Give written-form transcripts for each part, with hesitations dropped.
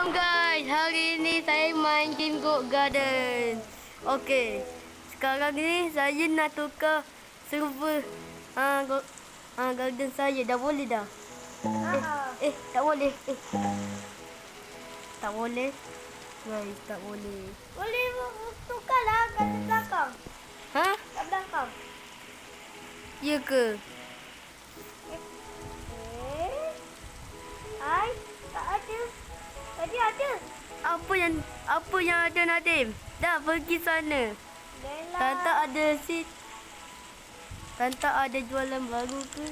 Assalamualaikum guys. Hari ni saya main game Go Garden. Okey. Sekarang ni saya nak tukar server garden saya. Dah boleh dah? Tak boleh. Tak boleh. Guys, tak boleh. Boleh tukarlah kat belakang. Ha? Kat belakang. Ya ke? Hai, tak ada. Tadi ada. Apa yang ada Nadim? Dah pergi sana. Bella. Tante ada Tante ada jualan baru ke?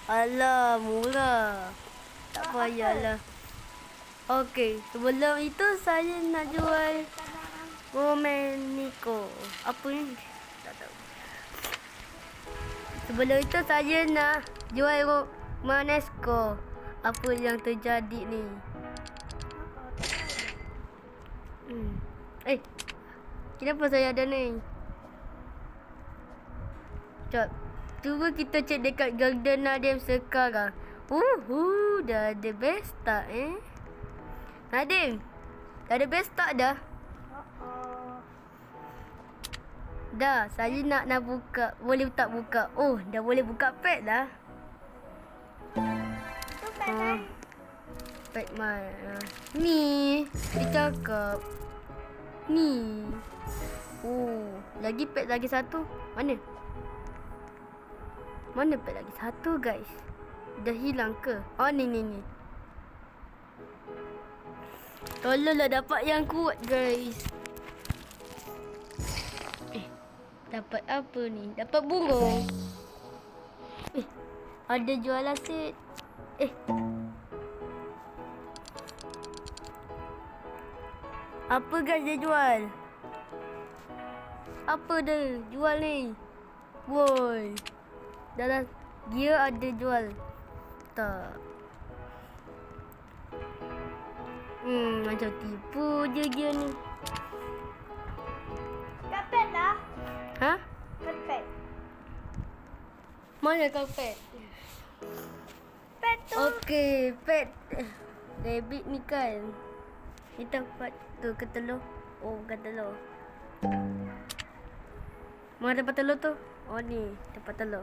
Alah, murah. Tak payahlah. Okey, sebelum itu saya nak jual Romanico. Apa ni? Tak tahu. Sebelum itu saya nak jual Romanesco. Apa yang terjadi ni? Kenapa saya ada ni? Jom. Cuba kita cek dekat Garden Nadim sekarang. Dah ada Besta Nadim, dah ada Besta dah? Dah, saya nak buka. Boleh tak buka? Oh, dah boleh buka pet dah. Tu pet lain. Pet mana? Ni, dia cakap. Ni. Oh, lagi pet lagi satu. Mana? Mana pet lagi satu guys? Dah hilang ke? Oh, ni. Tolonglah dapat yang kuat guys. Dapat apa ni? Dapat burung. Ada jual aset. Apa guys dia jual? Apa dia jual ni? Woi. Dalam dia ada jual. Tak. Macam tipu je dia ni. Kapet dah. Ha? Kapet. Mana kau pet? Pet tu. Okey, pet. Rabbit ni kan. Kita buat tu ke telur? Oh, bukan telur. Mana tempat telur tu? Oh ni, tempat telur.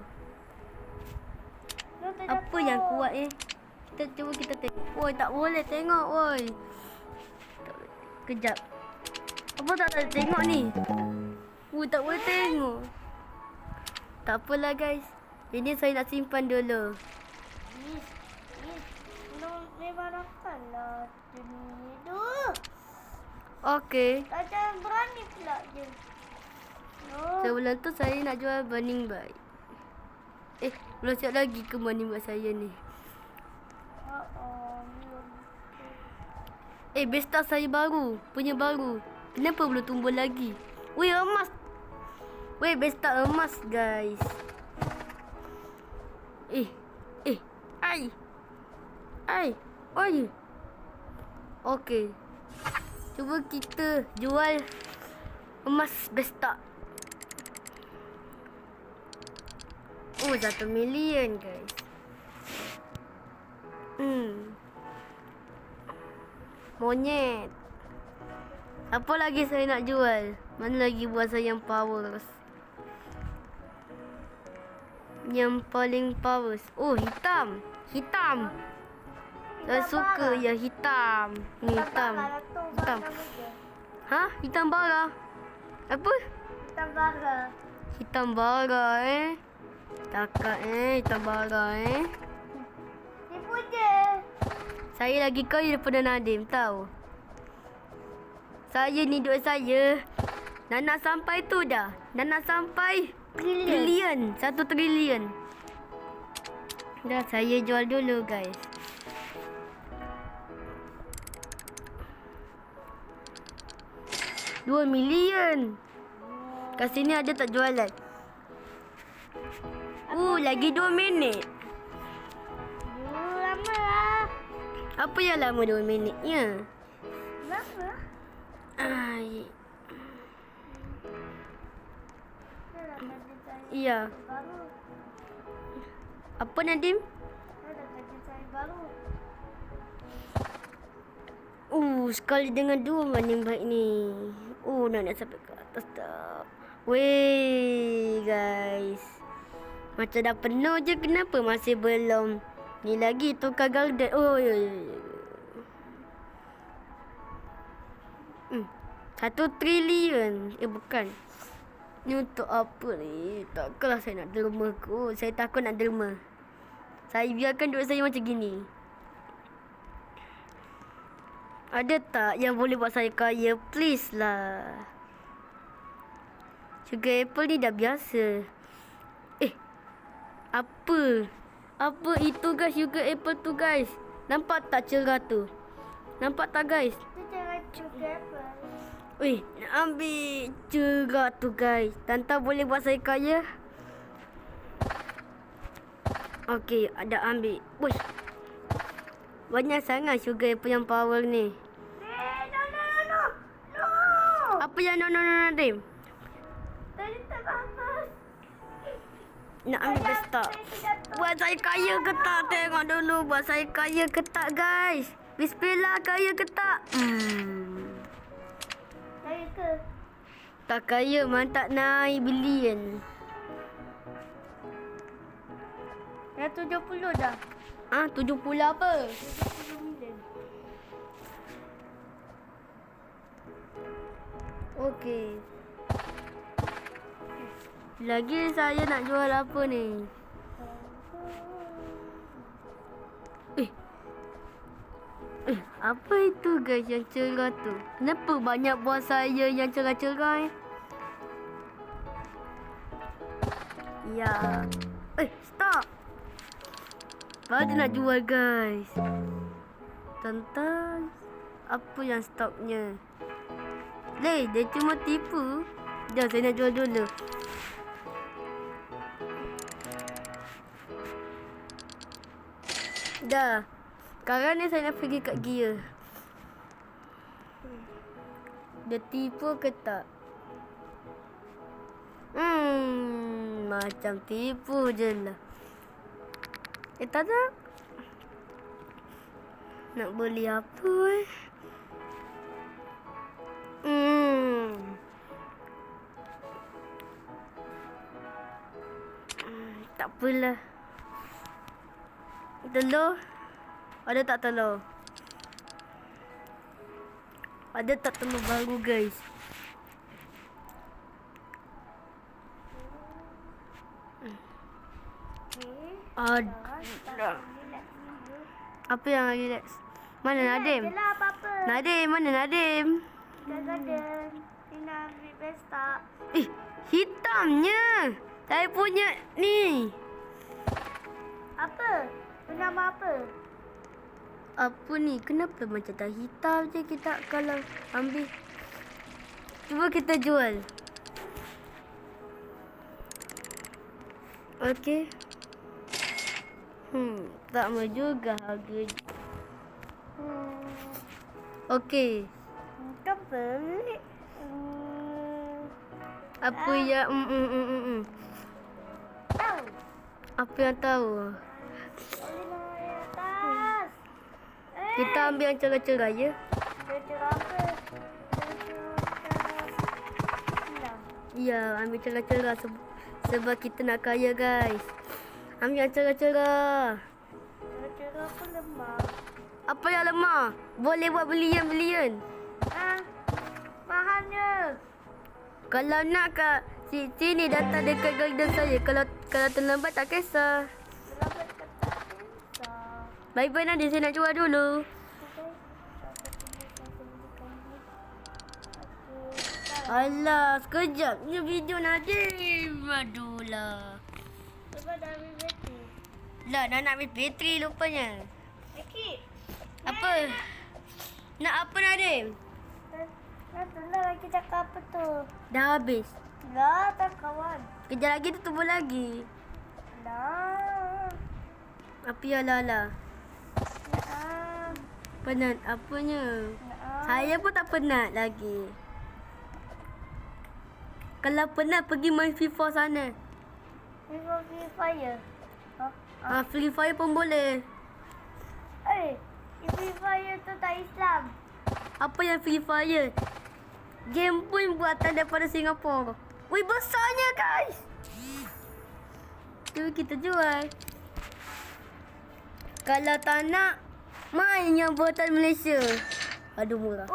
Apa yang kuat Kita cuba kita tengok. Woi, tak boleh tengok woi. Kejap. Apa tak boleh tengok ni? Tak boleh tengok. Tak apalah guys. Ini saya nak simpan dulu. Memang lah tu. Okey. Tak ada berani pula je. Sebelum tu saya nak jual burning bike. Belum siap lagi ke burning bike saya ni. Besta saya baru. Punya baru. Kenapa belum tumbuh lagi? Weh, emas. Weh, Besta emas guys. Oi. Okey. Cuba kita jual emas Besta. 1 million guys. Monyet. Apa lagi saya nak jual? Mana lagi buat saya yang power? Yang paling power. Oh, hitam. Saya suka ya hitam. Ni hitam. Ha? Hitam bara. Apa? Hitam bara Cakap hitam bara Tipu je. Saya lagi kaya daripada Nadim tahu. Saya ni duit saya dah nak sampai tu dah. Dah nak sampai trilion. 1 trilion. Dah saya jual dulu guys. $2 million. Kat sini ada tak jualan? Lagi 2 minit. Lama lah. Apa yang lama 2 minitnya? Lama. Iya. Apa Nadim? Ada kerja saya baru. Sekali dengan dua mana yang baik ni. Nak sampai ke atas tak. Weh, guys. Macam dah penuh je, kenapa masih belum? Ni lagi tukar garden. Ya. 1 trilion. Bukan. Ni untuk apa ni? Takkanlah saya nak derma kot. Saya takut nak derma. Saya biarkan duit saya macam gini. Ada tak yang boleh buat saya kaya? Please lah. Sugar apple ni dah biasa. Apa? Apa itu guys? Sugar apple tu guys. Nampak tak cerah tu? Nampak tak guys? Itu jangan cuka apa. Nak ambil cerah tu guys. Tanta boleh buat saya kaya? Okey, ada ambil. Wih. Banyak sangat sugar apple yang power ni. No. Apa yang no Nadim? Tadi tak panas. Nak ambil besar. Buat saya kaya ke tak? Tengok dulu. Buat saya kaya ke tak guys? Bismillah, kaya ke tak? Kaya ke? Tak kaya, tak naik bilion. Dah 70 dah. 70 apa? 70 million. Okey. Lagi saya nak jual apa ni? Apa itu guys yang cerah tu? Kenapa banyak buah saya yang cerah-cerah Ya. Stop. Baru nak jual guys. Tentang apa yang stopnya? Dia cuma tipu. Jom saya nak jual dulu. Dah. Sekarang ni saya nak pergi kat gear. Dia tipu ke tak? Macam tipu je lah. Tak tak. Nak beli apa Tak apalah. Telur? Ada tak telur? Ada tak telur baru guys? Ada. Apa yang relax? Mana Nadim? Yelah apa-apa. Nadim, mana Nadim? Garden. Ni nak ambil pesta. Hitamnya. Saya punya ni. Apa? Nama apa? Apa ni? Kenapa macam dah hitam je kita kalau ambil? Cuba kita jual. Okey. Tak mau juga harga. Okey. Kau beli. Apa yang Tahu. Apa yang tahu? Boleh atas. Kita ambil yang cerah-cerah ya. Cerah apa? Ya, ambil cerah-cerah sebab kita nak kaya guys. Ambil yang cerah-cerah. Cerah apa lemah? Apa yang lemah? Boleh buat belian-belian. Mahalnya. Kalau nak kat sini datang dekat garden saya. Kalau terlambat tak kisah. Terlambat kata susah. Bye-bye Nadim, saya nak jual dulu. Alah, sekejap je video Nadim. Aduh lah. Sebab dah ambil bateri. Lah, dah nak ambil bateri lupanya. Sikit. Apa? Nak apa Nadim? Dah lagi cakap apa tu? Dah habis. Dah tak kawan. Kejap lagi tutup lagi. Dah. Apa ya Lala? Dah. Penat apanya? Dah. Saya pun tak penat lagi. Kalau penat pergi main FIFA sana. Free Fire. Free Fire pun boleh. Free Fire tu tak Islam. Apa yang Free Fire? Game pun buatan daripada Singapura. Wih, besarnya guys. Tu kita jual. Kalau tak nak, main yang buatan Malaysia. Aduh, murah.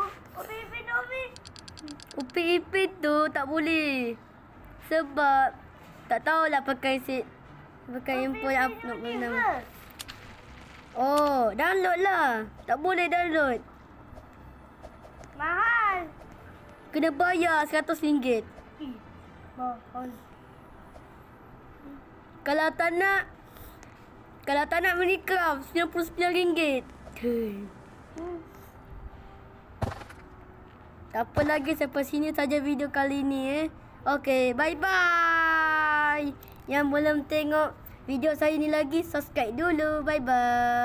Upin Ipin tu tak boleh. Sebab tak tahulah pakai handphone yang nak nama. Oh, download lah. Tak boleh download. Mahal. Kena bayar RM100. Mahal. Kalau tak nak Minecraft, RM99. Tak apa lagi, sampai sini saja video kali ni. Okey, bye-bye. Yang belum tengok video saya ni lagi, subscribe dulu. Bye-bye.